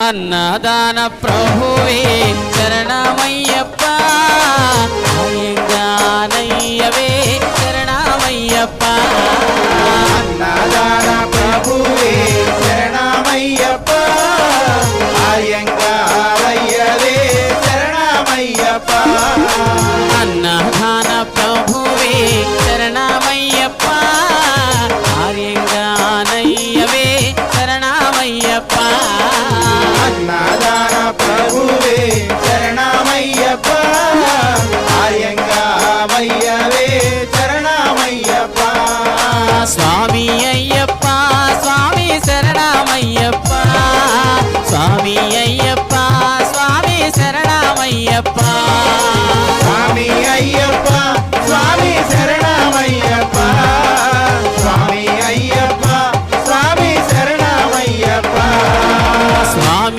అన్నదాన ప్రభువే శరణమయ్యప్ప అయ్యంగానయ్యవే శరణమయ్యప్ప అన్నదాన ప్రభువే శరణమయ్యప్ప అయ్యంగారయ్యవే శరణమయ్యప్ప అన్నదాన ప్రభువే శరణమయ్యప్ప ఆర్యంగానయ్యవే శరణమయ్యప్ప అన్నదాన ప్రభువే శరణమయ్యప్ప అయ్యంగారయ్యవే శరణమయ్యప్ప స్వామి అయ్యప్ప స్వామి శరణమయ్యప్ప